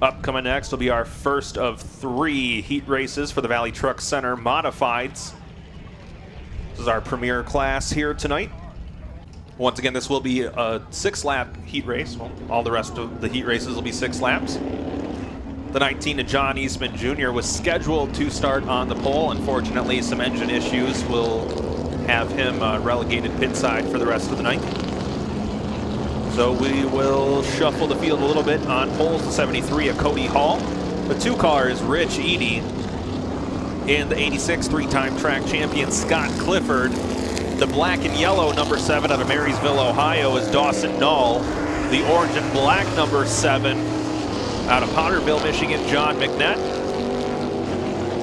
Upcoming next will be our first of 3 heat races for the Valley Truck Center Modifieds. This is our premier class here tonight. Once again, this will be a 6-lap heat race. Well, all the rest of the heat races will be 6 laps. The 19 to John Eastman Jr. was scheduled to start on the pole. Unfortunately, some engine issues will have him relegated pit side for the rest of the night. So we will shuffle the field a little bit. On poles, the 73 of Cody Hall. The 2 cars, Rich Eady, and the 86 3-time track champion Scott Clifford. The black and yellow number 7 out of Marysville, Ohio is Dawson Null. The orange and black number 7 out of Potterville, Michigan, John McNett.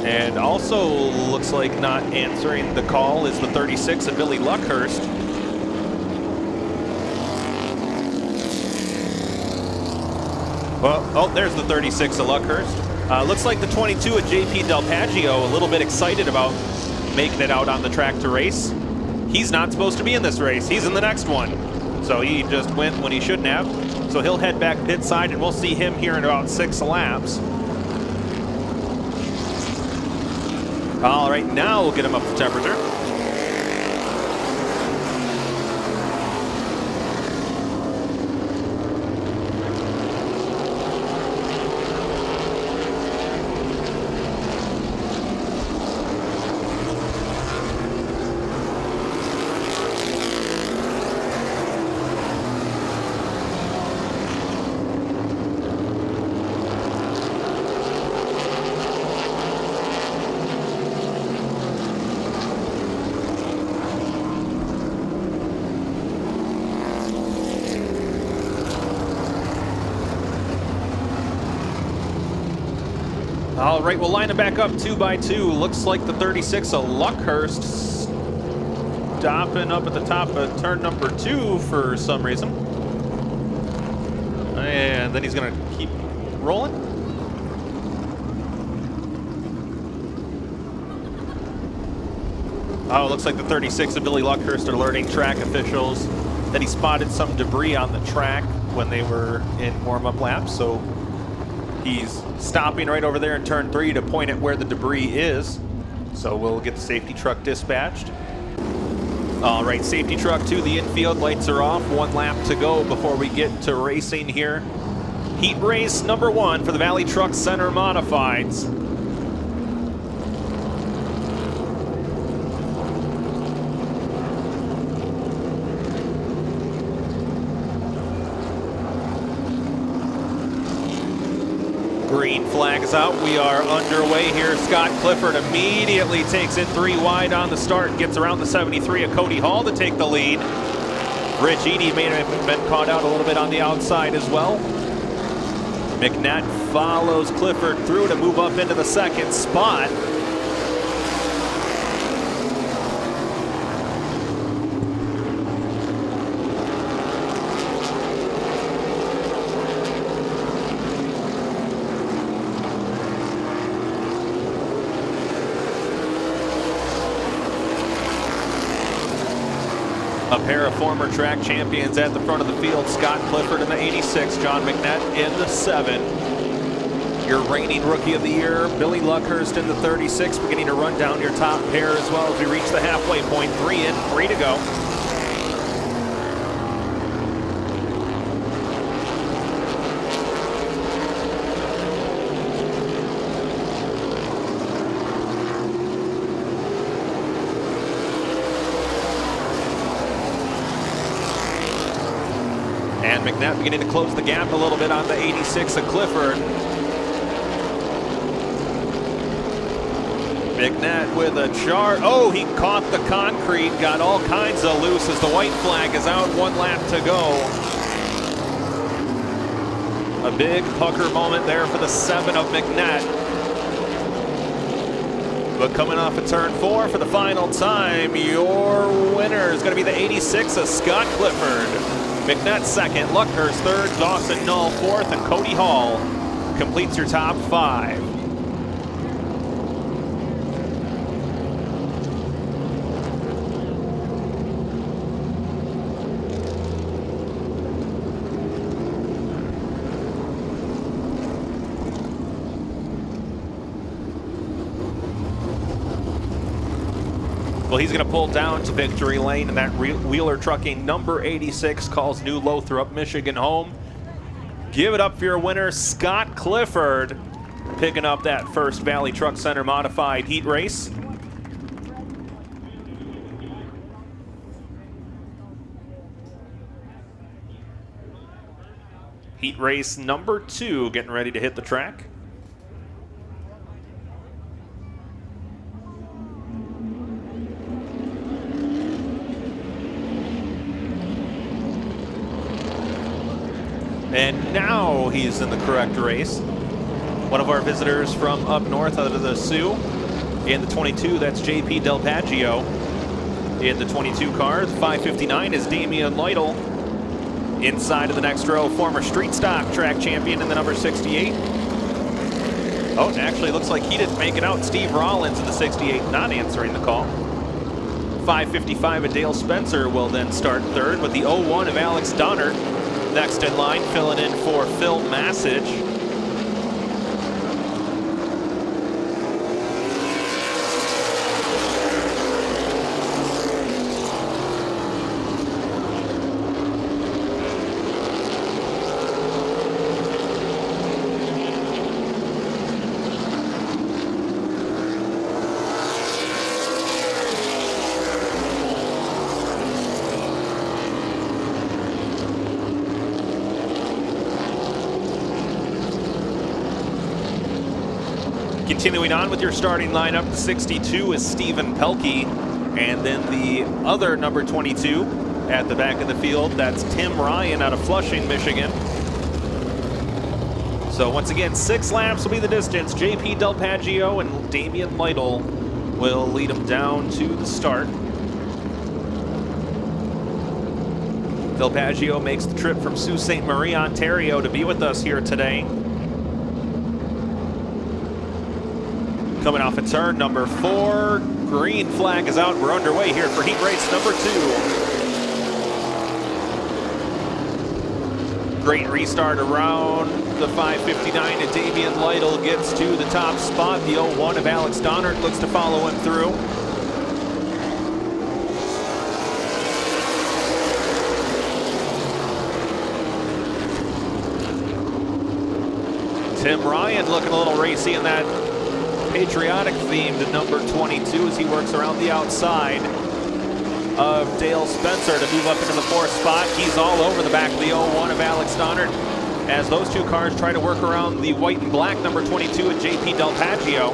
And also looks like not answering the call is the 36 of Billy Luckhurst. Well, oh, there's the 36 of Luckhurst. Looks like the 22 of JP Del Paggio, a little bit excited about making it out on the track to race. He's not supposed to be in this race. He's in the next one. So he just went when he shouldn't have. So he'll head back pit side, and we'll see him here in about 6 laps. All right, now we'll get him up to temperature. All right, we'll line them back up 2 by 2. Looks like the 36 of Luckhurst stopping up at the top of turn number 2 for some reason. And then he's gonna keep rolling. Oh, looks like the 36 of Billy Luckhurst are alerting track officials that he spotted some debris on the track when they were in warm-up laps. So he's stopping right over there in turn 3 to point at where the debris is. So we'll get the safety truck dispatched. All right, safety truck to the infield. Lights are off. 1 lap to go before we get to racing here. Heat race number 1 for the Valley Truck Center Modifieds. Green flag is out. We are underway here. Scott Clifford immediately takes it 3 wide on the start. Gets around the 73 of Cody Hall to take the lead. Rich Eady may have been caught out a little bit on the outside as well. McNett follows Clifford through to move up into the 2nd spot. A pair of former track champions at the front of the field. Scott Clifford in the 86, John McNett in the 7. Your reigning Rookie of the Year, Billy Luckhurst in the 36, beginning to run down your top pair as well as we reach the halfway point. 3 in, 3 to go. And McNett beginning to close the gap a little bit on the 86 of Clifford. McNett with a charge. Oh, he caught the concrete, got all kinds of loose as the white flag is out. 1 lap to go. A big pucker moment there for the 7 of McNett. But coming off of turn 4 for the final time, your winner is going to be the 86 of Scott Clifford. McNett 2nd, Luckhurst 3rd, Dawson Null 4th, and Cody Hall completes your top 5. Well, he's going to pull down to victory lane, and that Wheeler Trucking number 86 calls New Lothrop, Michigan home. Give it up for your winner, Scott Clifford, picking up that first Valley Truck Center modified heat race. Heat race number 2 getting ready to hit the track. And now he's in the correct race. One of our visitors from up north out of the Sioux. In the 22, that's JP Del Paggio. In the 22 car, the 559 is Damian Lytle. Inside of the next row, former street stock track champion in the number 68. Oh, it actually looks like he didn't make it out. Steve Rollins in the 68, not answering the call. 555 of Dale Spencer will then start third, with the 01 of Alex Donner next in line, filling in for Phil Massage. Continuing on with your starting lineup, the 62 is Stephen Pelkey, and then the other number 22 at the back of the field, that's Tim Ryan out of Flushing, Michigan. So once again, 6 laps will be the distance. JP Del Paggio and Damian Lytle will lead them down to the start. Del Paggio makes the trip from Sault Ste. Marie, Ontario to be with us here today. Coming off a turn number 4, green flag is out. We're underway here for heat race number 2. Great restart around the 559, and Damian Lytle gets to the top spot. The 01 of Alex Donner looks to follow him through. Tim Ryan looking a little racy in that patriotic themed number 22 as he works around the outside of Dale Spencer to move up into the 4th spot. He's all over the back of the 01 of Alex Donner as those two cars try to work around the white and black number 22 at JP Del Paggio.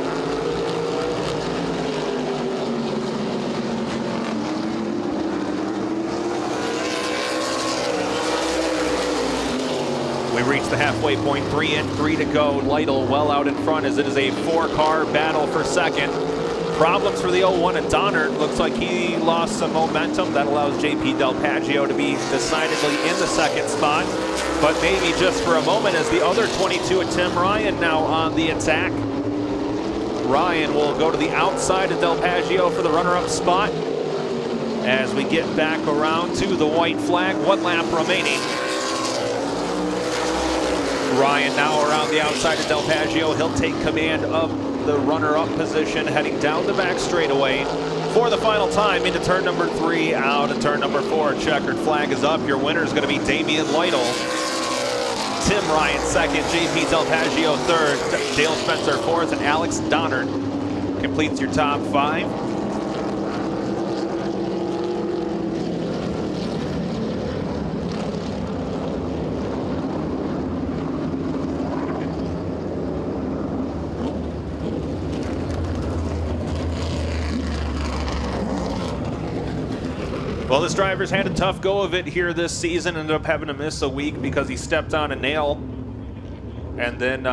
We reach the halfway point, 3 in, 3 to go. Lytle well out in front as it is a 4-car battle for second. Problems for the 01 at Donner. Looks like he lost some momentum. That allows JP Del Paggio to be decidedly in the 2nd spot, but maybe just for a moment as the other 22 at Tim Ryan now on the attack. Ryan will go to the outside of Del Paggio for the runner-up spot as we get back around to the white flag. 1 lap remaining. Ryan now around the outside of Del Paggio. He'll take command of the runner-up position, heading down the back straightaway for the final time into turn number 3, out of turn number 4. Checkered flag is up. Your winner is going to be Damian Lytle. Tim Ryan 2nd, JP Del Paggio 3rd, Dale Spencer 4th, and Alex Donner completes your top 5. Well, this driver's had a tough go of it here this season. Ended up having to miss a week because he stepped on a nail and then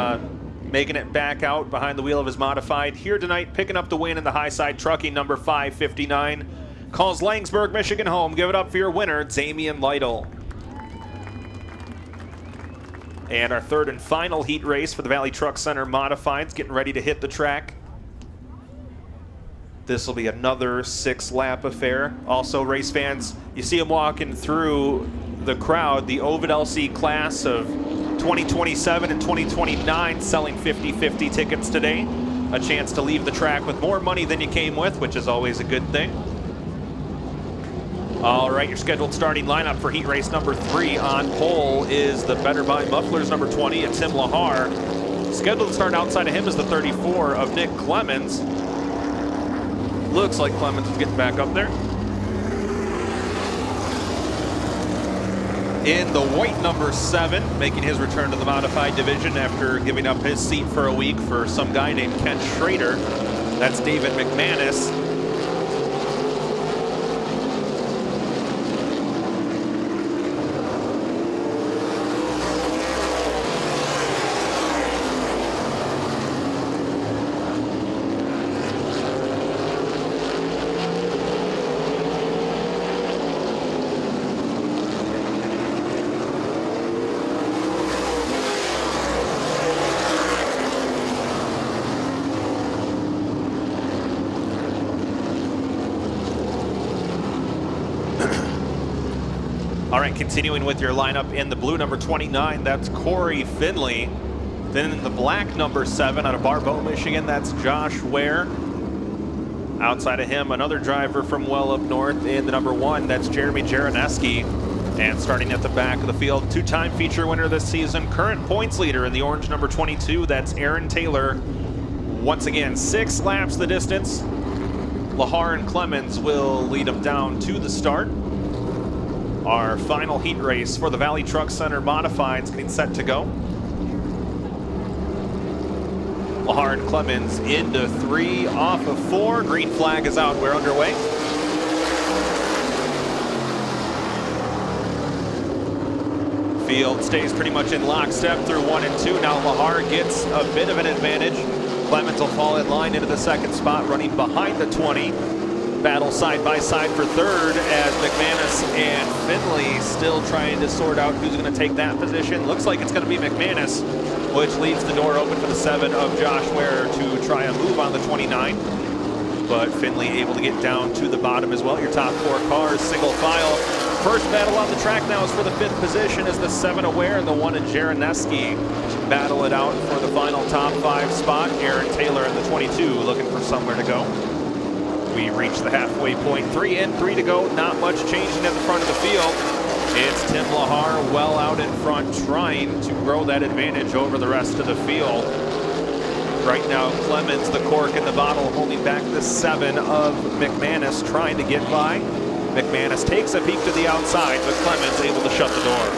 making it back out behind the wheel of his modified. Here tonight, picking up the win in the high side trucking number 559. Calls Langsburg, Michigan home. Give it up for your winner, Damian Lytle. And our 3rd and final heat race for the Valley Truck Center modifieds, getting ready to hit the track. This will be another 6-lap affair. Also, race fans, you see them walking through the crowd. The Ovid LC class of 2027 and 2029 selling 50-50 tickets today. A chance to leave the track with more money than you came with, which is always a good thing. All right, your scheduled starting lineup for heat race number 3 on pole is the Better Buy Mufflers number 20 and Tim Lahar. Scheduled to start outside of him is the 34 of Nick Clemens. Looks like Clemens is getting back up there. In the white number 7, making his return to the modified division after giving up his seat for a week for some guy named Ken Schrader. That's David McManus. All right, continuing with your lineup in the blue number 29, that's Corey Finley. Then in the black number 7 out of Barbeau, Michigan, that's Josh Ware. Outside of him, another driver from well up north in the number 1, that's Jeremy Jaraneski. And starting at the back of the field, 2-time feature winner this season, current points leader in the orange number 22, that's Aaron Taylor. Once again, 6 laps the distance. Lahar and Clemens will lead them down to the start. Our final heat race for the Valley Truck Center Modifieds getting set to go. Lahar and Clemens into 3 off of 4. Green flag is out. We're underway. Field stays pretty much in lockstep through 1 and 2. Now Lahar gets a bit of an advantage. Clemens will fall in line into the 2nd spot, running behind the 20. Battle side by side for 3rd as McManus and Finley still trying to sort out who's going to take that position. Looks like it's going to be McManus, which leaves the door open for the 7 of Josh Ware to try a move on the 29. But Finley able to get down to the bottom as well. Your top 4 cars, single file. First battle on the track now is for the 5th position as the 7 of Ware and the 1 of Jaraneski battle it out for the final top 5 spot. Aaron Taylor in the 22 looking for somewhere to go. We reach the halfway point, 3 in, 3 to go. Not much changing at the front of the field. It's Tim Lahar well out in front, trying to grow that advantage over the rest of the field. Right now, Clemens, the cork in the bottle, holding back the 7 of McManus, trying to get by. McManus takes a peek to the outside, but Clemens able to shut the door.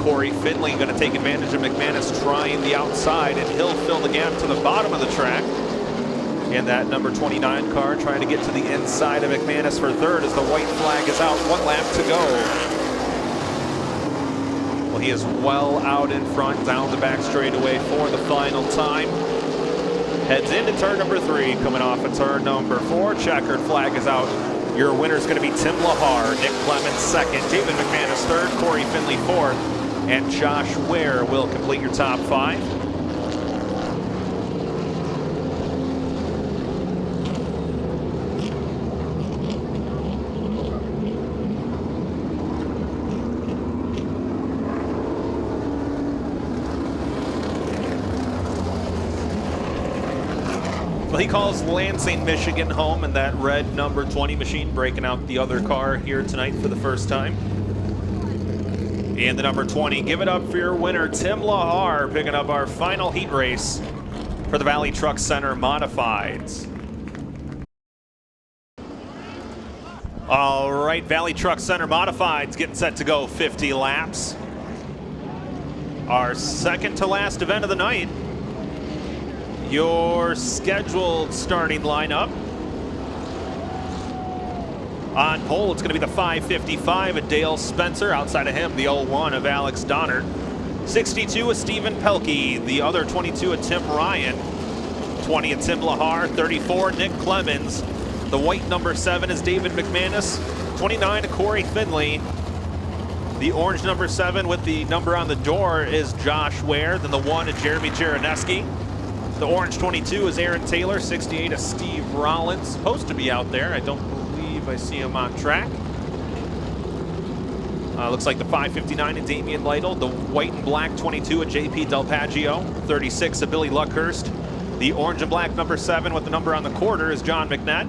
Corey Finley going to take advantage of McManus trying the outside, and he'll fill the gap to the bottom of the track. And that number 29 car trying to get to the inside of McManus for 3rd as the white flag is out. 1 lap to go. Well, he is well out in front, down the back straightaway for the final time. Heads into turn number 3, coming off of turn number 4. Checkered flag is out. Your winner is going to be Tim Lahar, Nick Clemens 2nd, David McManus 3rd, Corey Finley 4th, and Josh Ware will complete your top 5. Well, he calls Lansing, Michigan home, and that red number 20 machine breaking out the other car here tonight for the first time. And the number 20, give it up for your winner, Tim Lahar, picking up our final heat race for the Valley Truck Center Modifieds. All right, Valley Truck Center Modifieds getting set to go 50 laps. Our second to last event of the night. Your scheduled starting lineup. On pole, it's going to be the 555 of Dale Spencer. Outside of him, the 01 of Alex Donner. 62 of Stephen Pelkey. The other 22 of Tim Ryan. 20 of Tim Lahar. 34, Nick Clemens. The white number 7 is David McManus. 29 of Corey Finley. The orange number 7 with the number on the door is Josh Ware. Then the 1 of Jeremy Jaraneski. The orange 22 is Aaron Taylor. 68 of Steve Rollins. Supposed to be out there. I don't believe I see him on track. Looks like the 559 of Damian Lytle. The white and black 22 of JP Del Paggio. 36 of Billy Luckhurst. The orange and black number 7 with the number on the quarter is John McNett.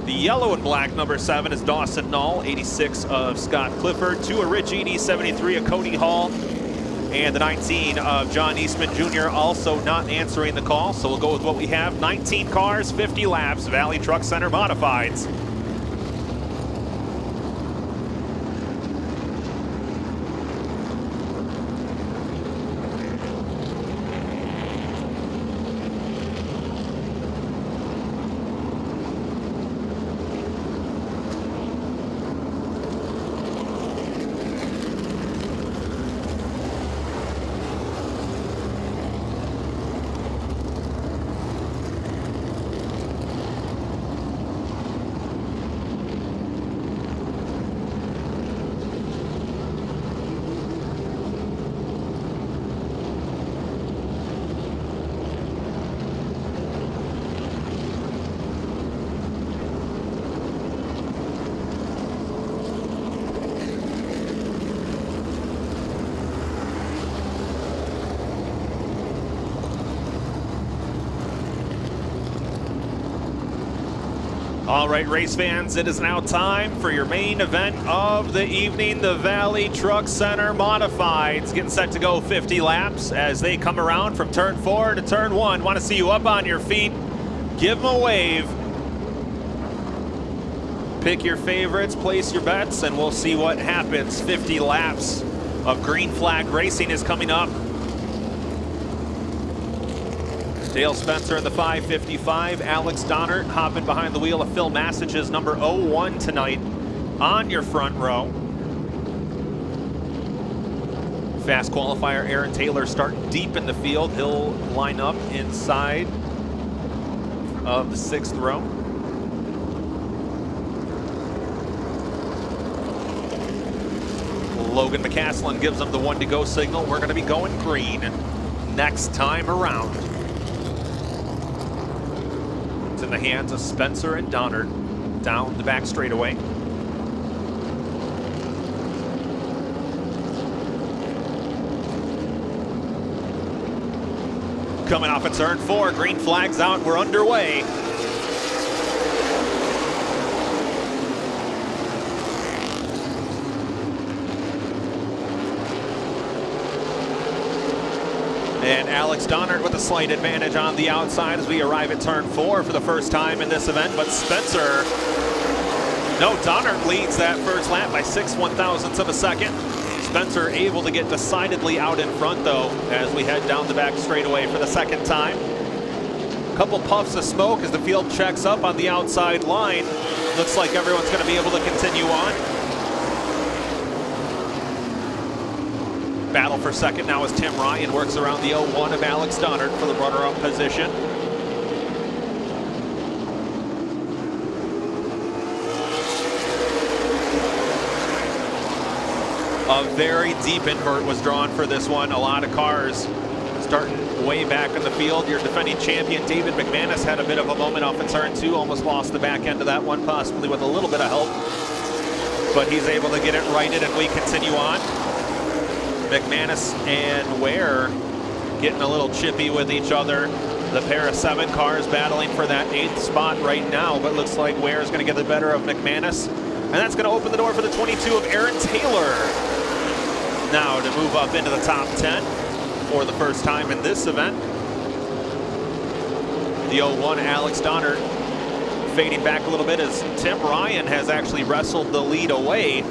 The yellow and black number 7 is Dawson Null, 86 of Scott Clifford, 2 of Rich Eady, 73 of Cody Hall, and the 19 of John Eastman Jr. also not answering the call, so we'll go with what we have. 19 cars, 50 laps, Valley Truck Center Modifieds. All right, race fans, it is now time for your main event of the evening, the Valley Truck Center Modifieds. Getting set to go 50 laps as they come around from turn 4 to turn 1. Want to see you up on your feet. Give them a wave. Pick your favorites, place your bets, and we'll see what happens. 50 laps of green flag racing is coming up. Dale Spencer in the 555, Alex Donnert hopping behind the wheel of Phil Massage's number 01 tonight on your front row. Fast qualifier Aaron Taylor starting deep in the field. He'll line up inside of the 6th row. Logan McCaslin gives them the 1 to go signal. We're going to be going green next time around. It's in the hands of Spencer and Donnert down the back straightaway. Coming off of turn 4, green flags out, we're underway. And Alex Donnert with a slight advantage on the outside as we arrive at turn 4 for the first time in this event, but Spencer, no, Donnert leads that first lap by 6/1000ths of a second. Spencer able to get decidedly out in front though as we head down the back straightaway for the second time. Couple puffs of smoke as the field checks up on the outside line. Looks like everyone's going to be able to continue on. Battle for second now as Tim Ryan works around the 01 of Alex Donnert for the runner-up position. A very deep invert was drawn for this one. A lot of cars starting way back in the field. Your defending champion David McManus had a bit of a moment off in turn 2, almost lost the back end of that one, possibly with a little bit of help. But he's able to get it righted and we continue on. McManus and Ware getting a little chippy with each other. The pair of 7 cars battling for that 8th spot right now, but looks like Ware is going to get the better of McManus. And that's going to open the door for the 22 of Aaron Taylor. Now to move up into the top 10 for the first time in this event. The 01 Alex Donnert fading back a little bit as Tim Ryan has actually wrestled the lead away.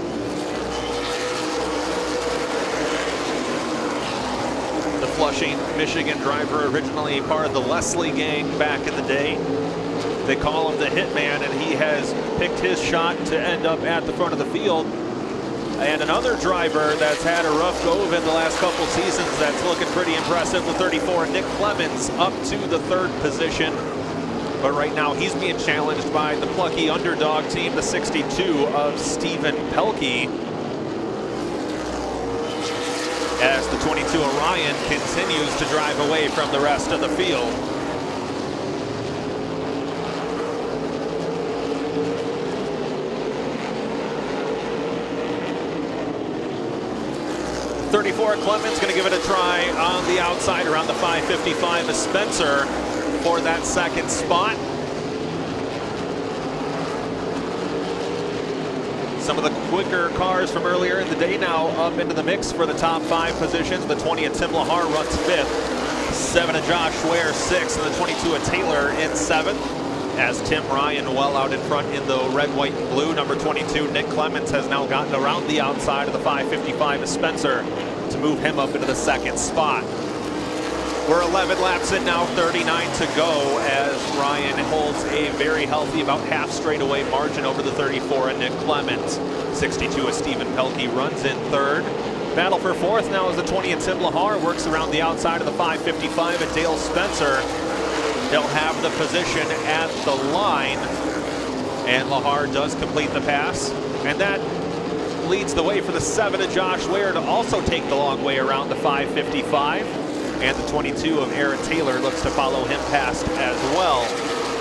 Flushing, Michigan driver, originally part of the Leslie gang back in the day. They call him the Hitman, and he has picked his shot to end up at the front of the field. And another driver that's had a rough go of it the last couple seasons that's looking pretty impressive, the 34, Nick Clemens, up to the 3rd position. But right now he's being challenged by the plucky underdog team, the 62 of Stephen Pelkey. As the 22 Orion continues to drive away from the rest of the field. .34 Clemens going to give it a try on the outside around the 555 of Spencer for that 2nd spot. Some of the quicker cars from earlier in the day now up into the mix for the top 5 positions. The 20 of Tim Lahar runs 5th. 7 of Josh Ware 6th, and the 22 of Taylor in 7th. As Tim Ryan well out in front in the red, white, and blue. Number 22, Nick Clements, has now gotten around the outside of the 555 of Spencer to move him up into the 2nd spot. We're 11 laps in now, 39 to go, as Ryan holds a very healthy, about half straightaway margin over the 34 of Nick Clements. 62 of Stephen Pelkey runs in 3rd. Battle for 4th now as the 20 of Tim Lahar works around the outside of the 555 of Dale Spencer. He'll have the position at the line, and Lahar does complete the pass, and that leads the way for the 7 of Josh Ware to also take the long way around the 555, and the 22 of Aaron Taylor looks to follow him past as well.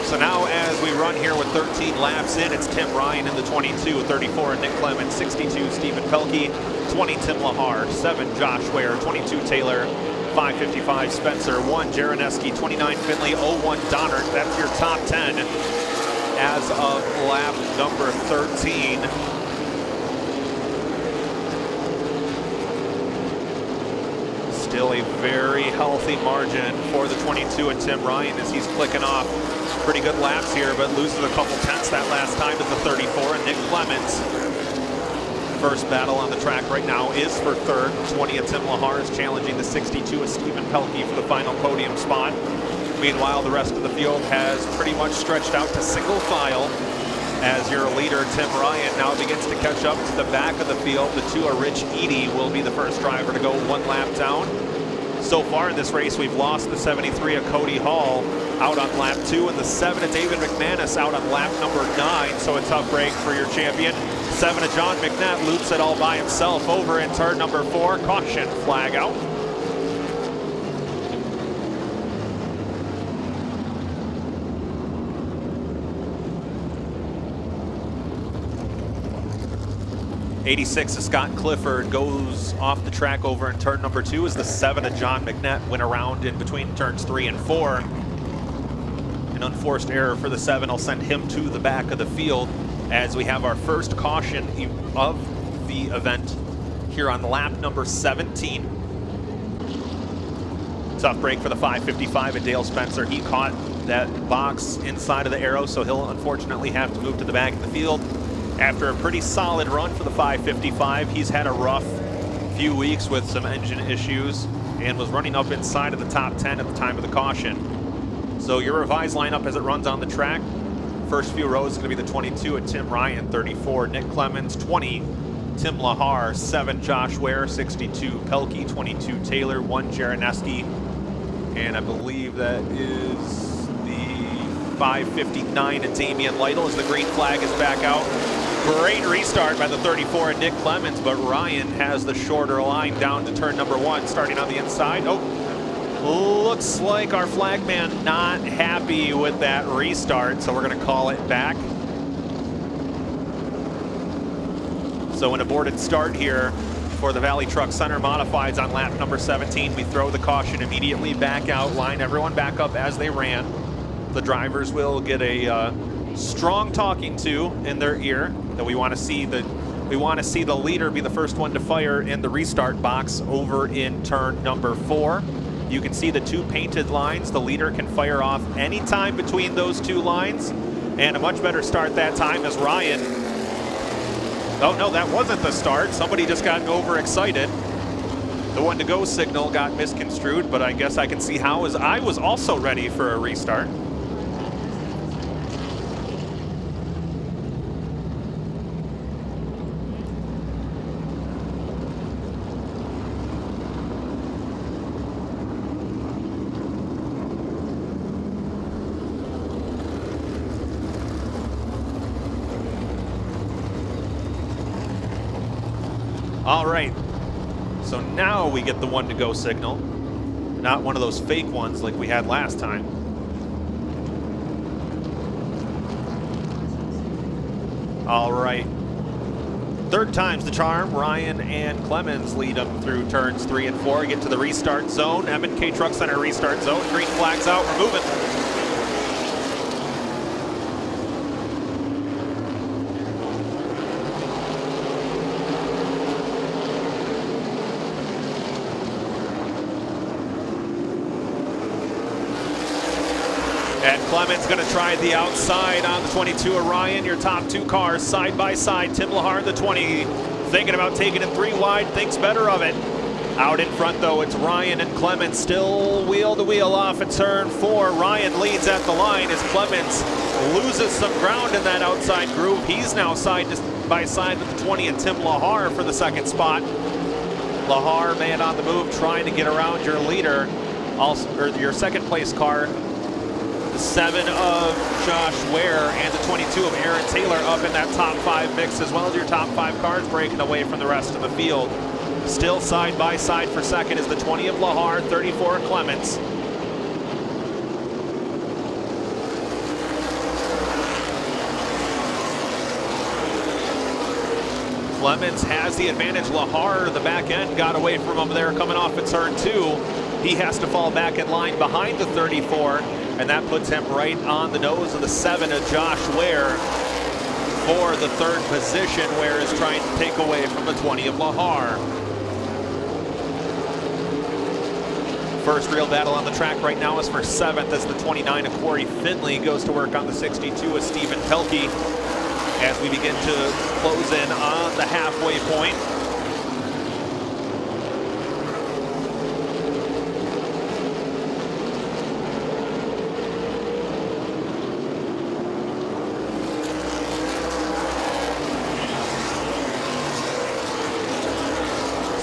So now as we run here with 13 laps in, it's Tim Ryan in the 22, 34 Nick Clements, 62 Stephen Pelkey, 20 Tim Lahar, 7 Josh Ware, 22 Taylor, 555 Spencer, 1 Jaraneski, 29 Finley, 01 Donnert. That's your top 10 as of lap number 13. Still a very healthy margin for the 22 and Tim Ryan as he's clicking off pretty good laps here, but loses a couple tenths that last time to the 34 and Nick Clements. First battle on the track right now is for 3rd. 20 of Tim Lahar is challenging the 62 of Stephen Pelkey for the final podium spot. Meanwhile, the rest of the field has pretty much stretched out to single file as your leader, Tim Ryan, now begins to catch up to the back of the field. The 2 of Rich Eady will be the first driver to go 1 lap down. So far in this race, we've lost the 73 of Cody Hall out on lap 2, and the 7 of David McManus out on lap number 9. So a tough break for your champion. 7 of John McNatt loops it all by himself over in turn number 4. Caution flag out. '86 of Scott Clifford goes off the track over in turn number 2 as the 7 of John McNatt went around in between turns 3 and 4. An unforced error for the 7 will send him to the back of the field as we have our first caution of the event here on lap number 17. Tough break for the 555 of Dale Spencer. He caught that box inside of the arrow, so he'll unfortunately have to move to the back of the field. After a pretty solid run for the 555, he's had a rough few weeks with some engine issues and was running up inside of the top 10 at the time of the caution. So your revised lineup as it runs on the track, first few rows is going to be the 22 of Tim Ryan, 34 Nick Clements, 20 Tim Lahar, 7 Josh Ware, 62 Pelkey, 22 Taylor, 1 Jaraneski, and I believe that is the 559 of Damian Lytle as the green flag is back out. Great restart by the 34 of Nick Clements, but Ryan has the shorter line down to turn number 1, starting on the inside. Oh, looks like our flagman not happy with that restart, so we're going to call it back. So an aborted start here for the Valley Truck Center Modifieds on lap number 17. We throw the caution immediately back out, line everyone back up as they ran. The drivers will get a strong talking to in their ear that we want to see the leader be the first one to fire in the restart box over in turn number 4. You can see the 2 painted lines. The leader can fire off any time between those 2 lines, and a much better start that time as Ryan. Oh no, that wasn't the start. Somebody just got overexcited. The 1 to go signal got misconstrued, but I guess I can see how, as I was also ready for a restart. All right, so now we get the 1 to go signal, not one of those fake ones like we had last time. All right, 3rd time's the charm. Ryan and Clemens lead them through turns 3 and 4, get to the restart zone. M&K Truck Center restart zone, green flags out, we're moving. And Clements going to try the outside on the 22 Orion. Your top two cars side by side. Tim Lahar, the 20, thinking about taking it 3 wide, thinks better of it. Out in front, though, it's Ryan and Clements still wheel to wheel off at turn 4. Ryan leads at the line as Clements loses some ground in that outside groove. He's now side by side with the 20 and Tim Lahar for the second spot. Lahar, man on the move, trying to get around your leader, also, or your second place car. The 7 of Josh Ware and the 22 of Aaron Taylor up in that top 5 mix, as well as your top 5 cars breaking away from the rest of the field. Still side by side for second is the 20 of Lahar, 34 of Clements. Clements has the advantage. Lahar, the back end, got away from him there coming off at turn 2. He has to fall back in line behind the 34, and that puts him right on the nose of the 7 of Josh Ware for the 3rd position. Ware is trying to take away from the 20 of Lahar. First real battle on the track right now is for 7th as the 29 of Corey Finley goes to work on the 62 of Stephen Pelkey as we begin to close in on the halfway point.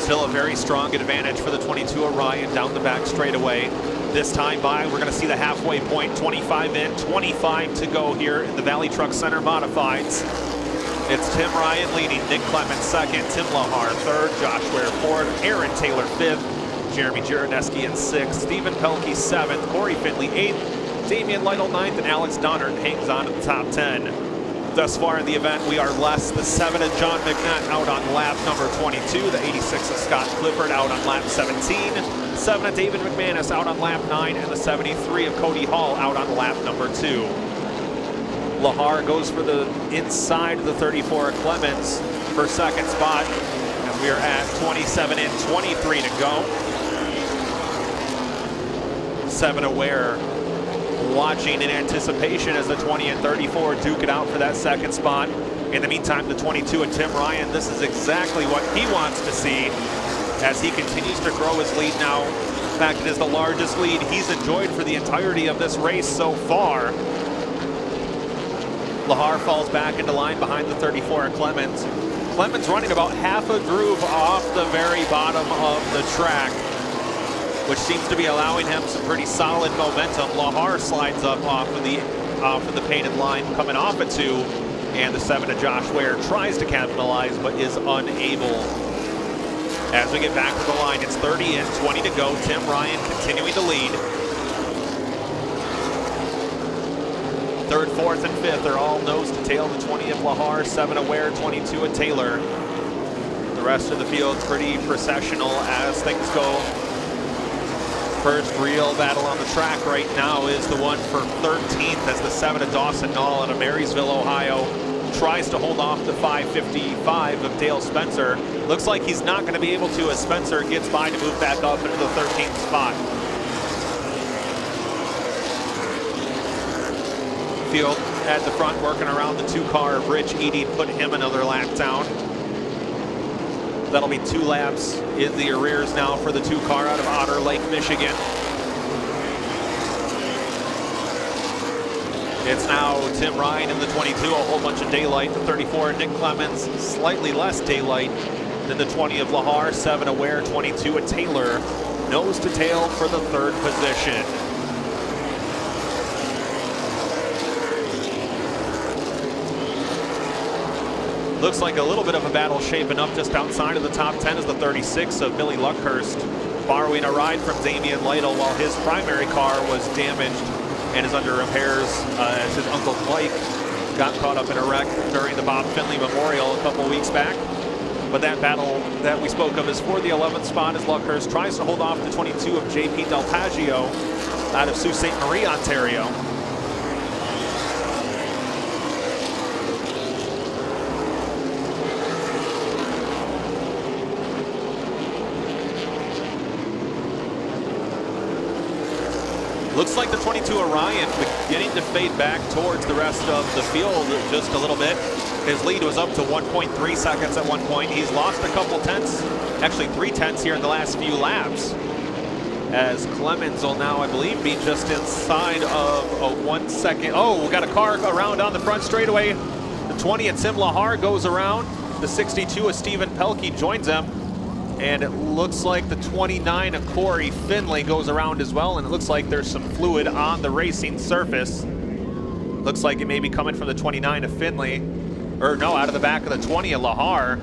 Still a very strong advantage for the 22 Orion down the back straightaway. This time by, we're going to see the halfway point, 25 in, 25 to go here in the Valley Truck Center Modifieds. It's Tim Ryan leading, Nick Clements second, Tim Lahar third, Josh Ware fourth, Aaron Taylor fifth, Jeremy Jaraneski in sixth, Stephen Pelkey seventh, Corey Finley eighth, Damian Lytle ninth, and Alex Donner hangs on to the top 10. Thus far in the event, we are less. The 7 of John McNutt out on lap number 22. The 86 of Scott Clifford out on lap 17. 7 of David McManus out on lap 9. And the 73 of Cody Hall out on lap number 2. Lahar goes for the inside of the 34 of Clements for second spot. And we are at 27 in, 23 to go. 7 of Ware watching in anticipation as the 20 and 34 duke it out for that second spot. In the meantime, the 22 and Tim Ryan, this is exactly what he wants to see as he continues to grow his lead now. In fact, it is the largest lead he's enjoyed for the entirety of this race so far. Lahar falls back into line behind the 34 of Clements. Clements running about half a groove off the very bottom of the track, which seems to be allowing him some pretty solid momentum. Lahar slides up off of the painted line coming off at 2, and the 7 of Josh Ware tries to capitalize but is unable. As we get back to the line, it's 30 in, 20 to go. Tim Ryan continuing to lead. 3rd, 4th, and 5th are all nose to tail. The 20 of Lahar, 7 of Ware, 22 of Taylor. The rest of the field pretty processional as things go. First real battle on the track right now is the one for 13th as the 7 of Dawson Knoll out of Marysville, Ohio tries to hold off the 5:55 of Dale Spencer. Looks like he's not going to be able to as Spencer gets by to move back up into the 13th spot. Field at the front working around the 2-car of Rich Eady, put him another lap down. That'll be 2 laps in the arrears now for the 2-car out of Otter Lake, Michigan. It's now Tim Ryan in the 22, a whole bunch of daylight. The 34, Nick Clements, slightly less daylight than the 20 of Lahar, 7 of Ware, 22 of Taylor. Nose to tail for the 3rd position. Looks like a little bit of a battle shaping up just outside of the top 10 as the 36 of Billy Luckhurst borrowing a ride from Damian Lytle while his primary car was damaged and is under repairs as his uncle Mike got caught up in a wreck during the Bob Finley Memorial a couple weeks back. But that battle that we spoke of is for the 11th spot as Luckhurst tries to hold off the 22 of JP Del Paggio out of Sault Ste. Marie, Ontario. Looks like the 22 Orion beginning to fade back towards the rest of the field just a little bit. His lead was up to 1.3 seconds at one point. He's lost a couple tenths, actually 3 tenths here in the last few laps. As Clemens will now, I believe, be just inside of a 1 second. Oh, we got a car around on the front straightaway. The 20 at Tim Lahar goes around. The 62 of Stephen Pelkey joins him. And it looks like the 29 of Corey Finley goes around as well. And it looks like there's some fluid on the racing surface. Looks like it may be coming from the 29 of Finley. Or no, out of the back of the 20 of Lahar.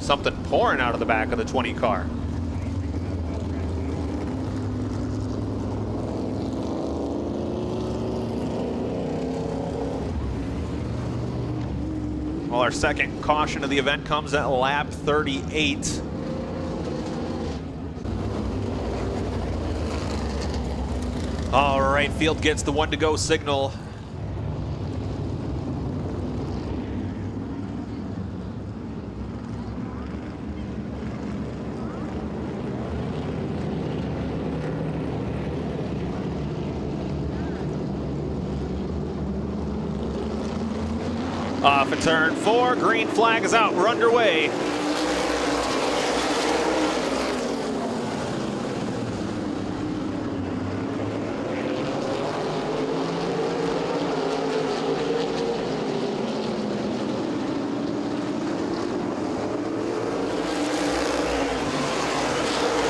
Something pouring out of the back of the 20 car. Well, our second caution of the event comes at lap 38. All right, field gets the 1 to go signal. Off at turn 4, green flag is out, we're underway.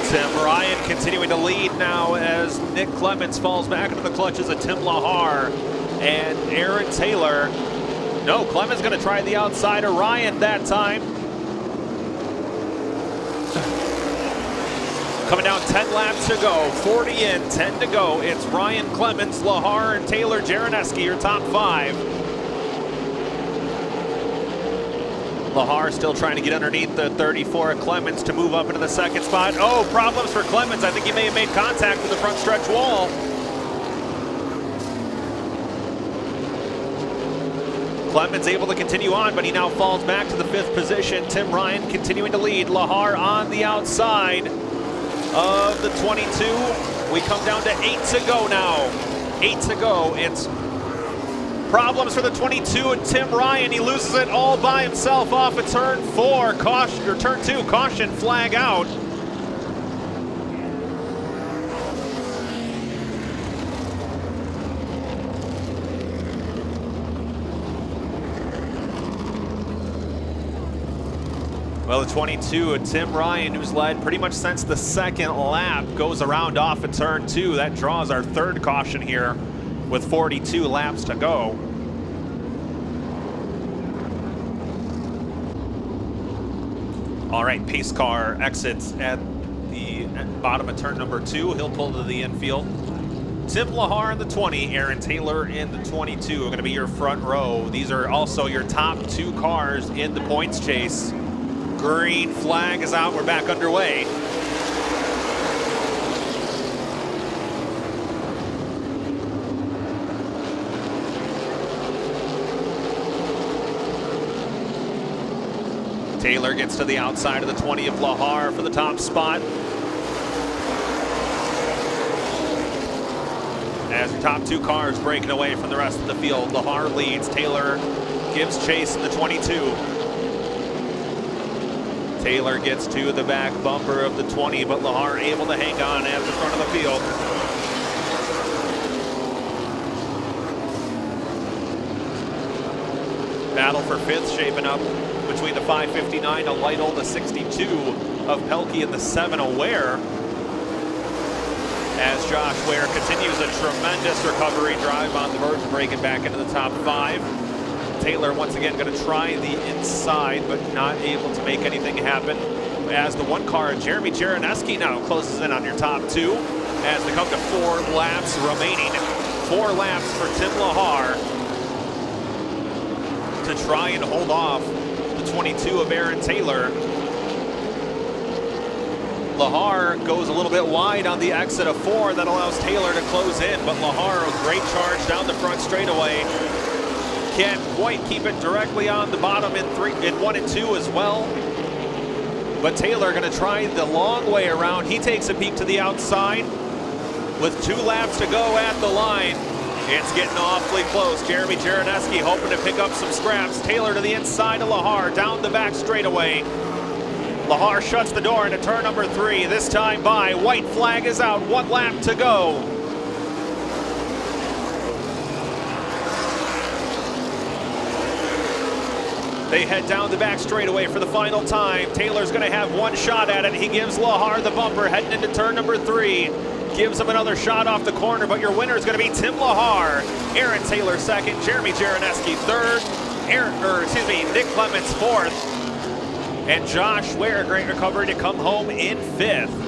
Tim Ryan continuing to lead now as Nick Clemens falls back into the clutches of Tim Lahar and Aaron Taylor. No, Clemens going to try the outside of Ryan that time. Coming down 10 laps to go, 40 in, 10 to go. It's Ryan, Clemens, Lahar, and Taylor Jaraneski, your top 5. Lahar still trying to get underneath the 34 of Clemens to move up into the second spot. Oh, problems for Clemens. I think he may have made contact with the front stretch wall. Clemens able to continue on, but he now falls back to the 5th position. Tim Ryan continuing to lead. Lahar on the outside of the 22. We come down to 8 to go now. 8 to go. It's problems for the 22 and Tim Ryan. He loses it all by himself off of turn 4. Caution, or turn 2. Caution flag out. Well, the 22, Tim Ryan, who's led pretty much since the second lap, goes around off at turn 2. That draws our 3rd caution here with 42 laps to go. All right, pace car exits at the bottom of turn number 2. He'll pull to the infield. Tim Lahar in the 20, Aaron Taylor in the 22 are going to be your front row. These are also your top 2 cars in the points chase. Green flag is out, we're back underway. Taylor gets to the outside of the 20 of Lahar for the top spot. As your top 2 cars breaking away from the rest of the field, Lahar leads, Taylor gives chase in the 22. Taylor gets to the back bumper of the 20, but Lahar able to hang on at the front of the field. Battle for 5th shaping up between the 559 of Lytle, the 62 of Pelkey, and the 7 of Ware. As Josh Ware continues a tremendous recovery drive on the verge of breaking back into the top 5. Taylor once again going to try the inside, but not able to make anything happen. As the 1 car, Jeremy Jaraneski now closes in on your top 2 as they come to 4 laps remaining. 4 laps for Tim Lahar to try and hold off the 22 of Aaron Taylor. Lahar goes a little bit wide on the exit of 4. That allows Taylor to close in, but Lahar, a great charge down the front straightaway. Can't quite keep it directly on the bottom in 1 and 2 as well. But Taylor going to try the long way around. He takes a peek to the outside. with 2 laps to go at the line. It's getting awfully close. Jeremy Jaraneski hoping to pick up some scraps. Taylor to the inside of Lahar, down the back straightaway. Lahar shuts the door into turn number 3. This time by. White flag is out. 1 lap to go. They head down the back straightaway for the final time. Taylor's going to have 1 shot at it. He gives Lahar the bumper heading into turn number 3. Gives him another shot off the corner, but your winner is going to be Tim Lahar. Aaron Taylor second, Jeremy Jaraneski third, Nick Clements fourth, and Josh Ware, great recovery to come home in 5th.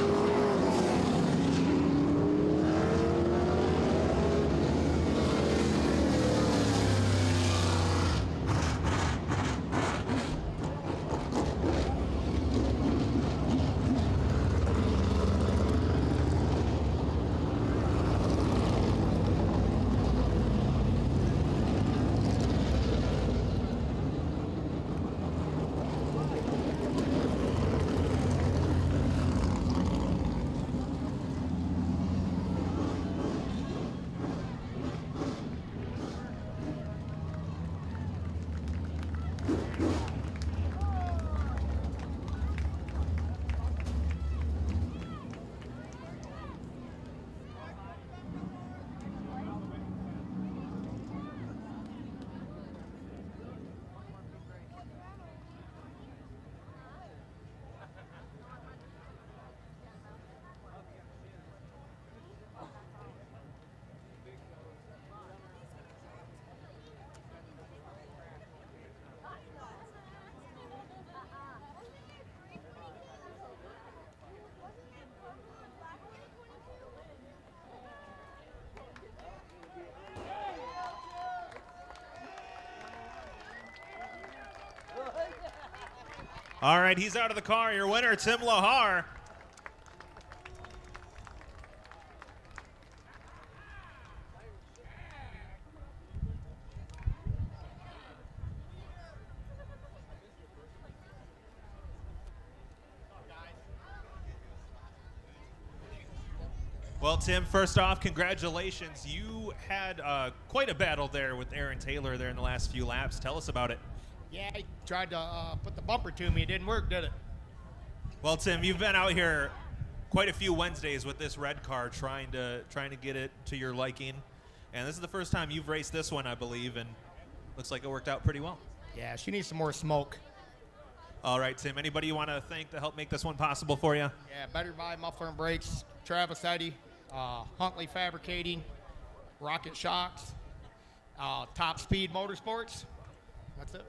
All right, he's out of the car. Your winner, Tim Lahar. Well, Tim, first off, congratulations. You had quite a battle there with Aaron Taylor there in the last few laps. Tell us about it. Yeah, he tried to put the bumper to me. It didn't work, did it? Well, Tim, you've been out here quite a few Wednesdays with this red car, trying to get it to your liking, and this is the first time you've raced this one, I believe, and looks like it worked out pretty well. Yeah, she needs some more smoke. All right, Tim. Anybody you want to thank to help make this one possible for you? Yeah, Better Buy Muffler and Brakes, Travis Eddy, Huntley Fabricating, Rocket Shocks, Top Speed Motorsports. That's it.